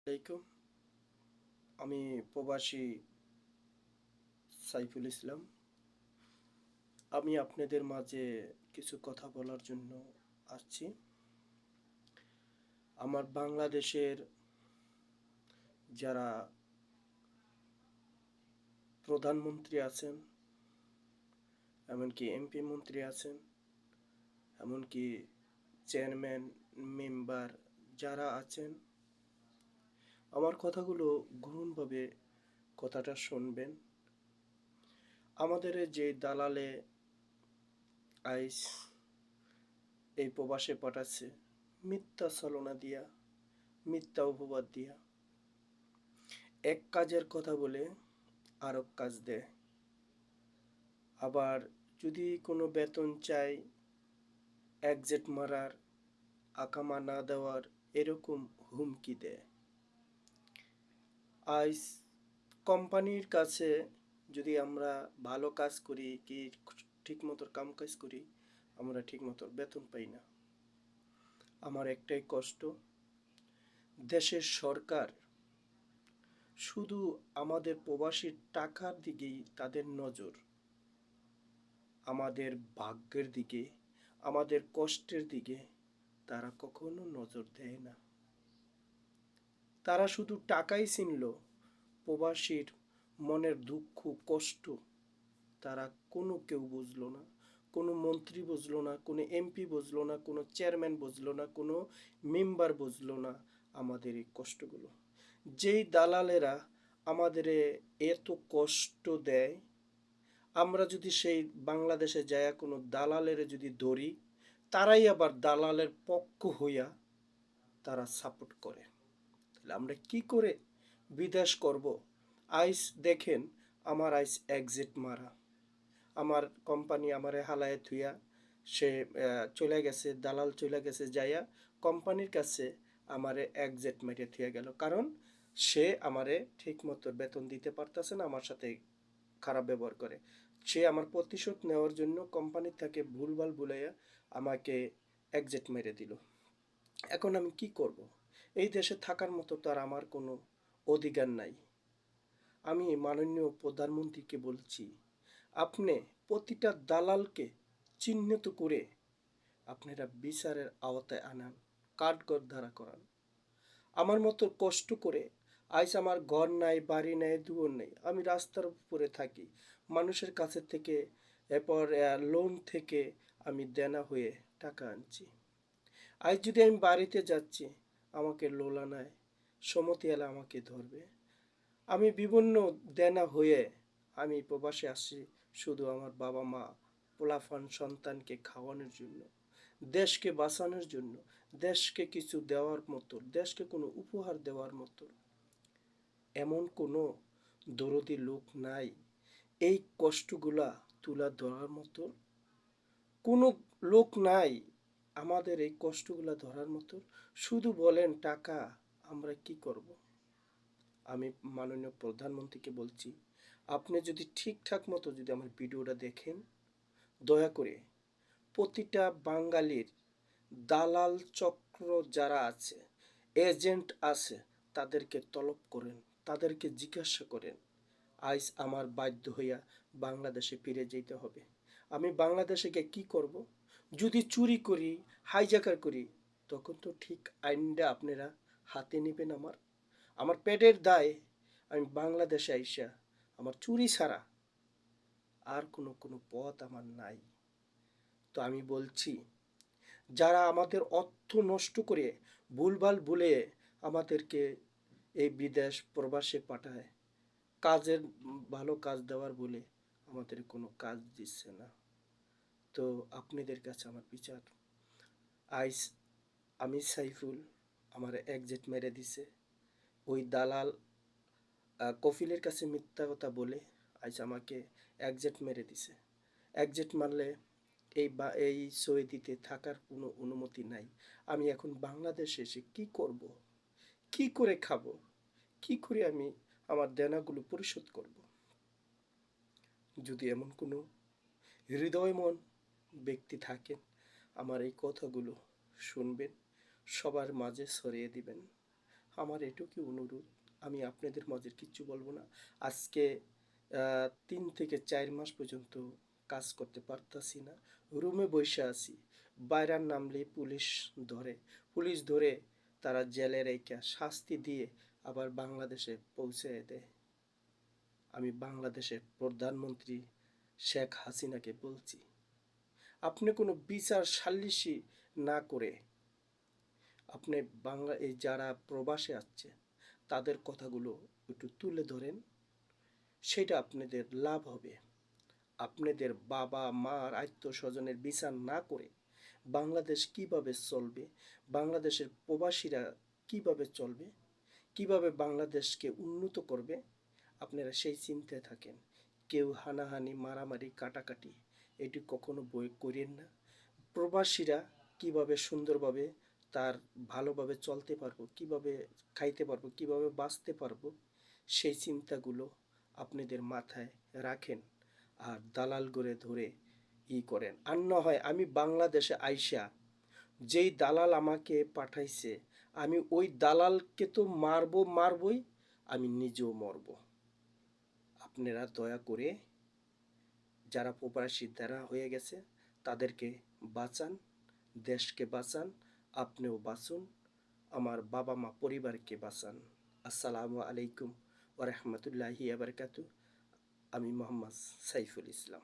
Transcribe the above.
আলাইকুম। আমি প্রবাসী সাইফুল ইসলাম। আমি আপনাদের মাঝে কিছু কথা বলার জন্য আসছি। আমার বাংলাদেশের যারা প্রধানমন্ত্রী আছেন, এমনকি এমপি মন্ত্রী আছেন, এমনকি চেয়ারম্যান, মেম্বার যারা আছেন, আমার কথাগুলো গভীরভাবে কথাটা শুনবেন। আমাদের যে দালালে আইস এই প্রবাসে পাঠাচ্ছে মিথ্যা ছলনা দিয়া, মিথ্যা অপবাদ দিয়া, এক কাজের কথা বলে আরেক কাজ দেয়। আবার যদি কোনো বেতন চাই, একজেট মারার, আকামা না দেওয়ার, এরকম হুমকি দেয়। আজ কোম্পানির কাছে যদি আমরা ভালো কাজ করি কি ঠিক মতো কাম কাজ করি, আমরা ঠিক মতো বেতন পাই না। আমার একটাই কষ্ট, দেশের সরকার শুধু আমাদের প্রবাসীর টাকার দিকেই তাদের নজর, আমাদের ভাগ্যের দিকে, আমাদের কষ্টের দিকে তারা কখনো নজর দেয় না। তারা শুধু টাকাই চিনল, প্রবাসীর মনের দুঃখ কষ্ট তারা কোনো কেউ বুঝলো না। কোনো মন্ত্রী বুঝলো না, কোনো এমপি বুঝলো না, কোনো চেয়ারম্যান বুঝলো না, কোনো মেম্বার বুঝলো না আমাদের এই কষ্টগুলো। যেই দালালেরা আমাদের এত কষ্ট দেয়, আমরা যদি সেই বাংলাদেশে যায় কোনো দালালের যদি ধরি, তারাই আবার দালালের পক্ষ হইয়া তারা সাপোর্ট করে। তাহলে আমরা কি করে বিদেশ করব? আইস দেখেন, আমার আইস এক্সিট মারা, আমার কোম্পানি আমারে হালায় থুইয়া সে চলে গেছে, দালাল চলে গেছে, যাইয়া কোম্পানির কাছে আমারে এক্সিট মেরে থুয়ে গেল, কারণ সে আমারে ঠিক মতো বেতন দিতে পারতেছে না, আমার সাথে খারাপ ব্যবহার করে। সে আমার প্রতিশোধ নেওয়ার জন্য কোম্পানি থেকে ভুলভাল বুলাইয়া আমাকে এক্সিট মেরে দিল। এখন আমি কি করব? এই দেশে থাকার মতো তো আর আমার কোনো অধিকার নাই। আমি মাননীয় প্রধানমন্ত্রীকে বলছি, আপনি প্রতিটা দালালকে চিহ্নিত করে আপনারা বিচারের আওতায় আনান, কাঠগড় করান। আমার মতো কষ্ট করে আজ আমার ঘর নাই, বাড়ি নেই, দুয়ার নেই, আমি রাস্তার উপরে থাকি, মানুষের কাছে থেকে, এরপর লোন থেকে আমি দেনা হয়ে টাকা আনছি। আজ যদি আমি বাড়িতে যাচ্ছি, আমাকে লোলা নাই, সমতি এলা আমাকে ধরবে। আমি বিভিন্ন দেনা হয়ে আমি প্রবাসে আসি শুধু আমার বাবা মা, পোলাপান সন্তানকে খাওয়ানোর জন্য, দেশকে বাঁচানোর জন্য, দেশকে কিছু দেওয়ার মতো, দেশকে কোনো উপহার দেওয়ার মতো এমন কোনো দরদি লোক নাই। এই কষ্টগুলা তুলা ধরার মতো কোনো লোক নাই, আমাদের এই কষ্টগুলা ধরার মতো। শুধু বলেন টাকা, আমরা কি করব? আমি মাননীয় প্রধানমন্ত্রীকে বলছি, আপনি যদি ঠিকঠাক মতো যদি আমার ভিডিওটা দেখেন, দয়া করে প্রতিটা বাঙালির দালাল চক্র যারা আছে, এজেন্ট আছে, তাদেরকে তলব করেন, তাদেরকে জিজ্ঞাসা করেন। আজ আমার বাধ্য হইয়া বাংলাদেশে ফিরে যেতে হবে। আমি বাংলাদেশে গিয়ে কী করব? যদি চুরি করি, হাইজাকার করি, তখন তো ঠিক আইনটা আপনারা হাতে নেবেন। আমার আমার পেটের দায় আমি বাংলাদেশে আইসা, আমার চুরি ছাড়া আর কোনো পথ আমার নাই। তো আমি বলছি, যারা আমাদের অর্থ নষ্ট করে ভুলভাল বলে আমাদেরকে এই বিদেশ প্রবাসে পাঠায়, কাজের ভালো কাজ দেওয়ার বলে আমাদের কোনো কাজ দিচ্ছে না। তো আপনাদের কাছে আমার বিচার, আইস আমি সাইফুল, আমার এক্সিট মেরে দিছে ওই দালাল, কফিলের কাছে মিথ্যা কথা বলে আজ আমাকে এক্সিট মেরে দিছে। এক্সিট মারলে এই সৌদিতে থাকার কোনো অনুমতি নাই। আমি এখন বাংলাদেশে এসে কি করব? কি করে খাবো? কি করে আমি আমার দেনাগুলো পরিশোধ করব? যদি এমন কোনো হৃদয়মন ব্যক্তি থাকেন, আমার এই কথাগুলো শুনবেন, সবার মাঝে ছড়িয়ে দিবেন। আমার এটুকু অনুরোধ, আমি আপনাদের মাঝে কিচ্ছু বলবো না। আজকে 3 থেকে 4 মাস পর্যন্ত কাজ করতে পারতাছি না, রুমে বসে আছি। বাইরে নামলে পুলিশ ধরে, পুলিশ ধরে তারা জেলে রেখে শাস্তি দিয়ে আবার বাংলাদেশে পৌঁছে দেয়। আমি বাংলাদেশের প্রধানমন্ত্রী শেখ হাসিনাকে বলছি, আপনি কোনো বিচার সালিসি না করে আপনি এই যারা প্রবাসে আসছে তাদের কথাগুলো একটু তুলে ধরেন, সেটা আপনাদের লাভ হবে। আপনাদের বাবা মার আত্মীয়স্বজনের বিচার না করে বাংলাদেশ কিভাবে চলবে, বাংলাদেশের প্রবাসীরা কিভাবে চলবে, কিভাবে বাংলাদেশকে উন্নত করবে, আপনারা সেই চিন্তায় থাকেন। কেউ হানাহানি মারামারি কাটাকাটি এটি কখনো বই করেন না। প্রবাসীরা কিভাবে সুন্দরভাবে তার ভালোভাবে চলতে পারবো, কিভাবে খাইতে পারবো, কিভাবে বাঁচতে পারবো, সেই চিন্তাগুলো আপনাদের মাথায় রাখেন। আর দালাল করে ধরে করেন আর না হয় আমি বাংলাদেশে আইসা যেই দালাল আমাকে পাঠাইছে আমি ওই দালালকে তো মারবই, আমি নিজেও মরব। আপনারা দয়া করে যারা প্রবাসী দ্বারা হয়ে গেছে তাদেরকে বাঁচান, দেশকে বাঁচান, আপনিও বাঁচুন, আমার বাবা মা পরিবারকে বাঁচান। আসসালামু আলাইকুম ওয়া রাহমাতুল্লাহি ওয়া বারাকাতুহু। আমি মোহাম্মদ সাইফুল ইসলাম।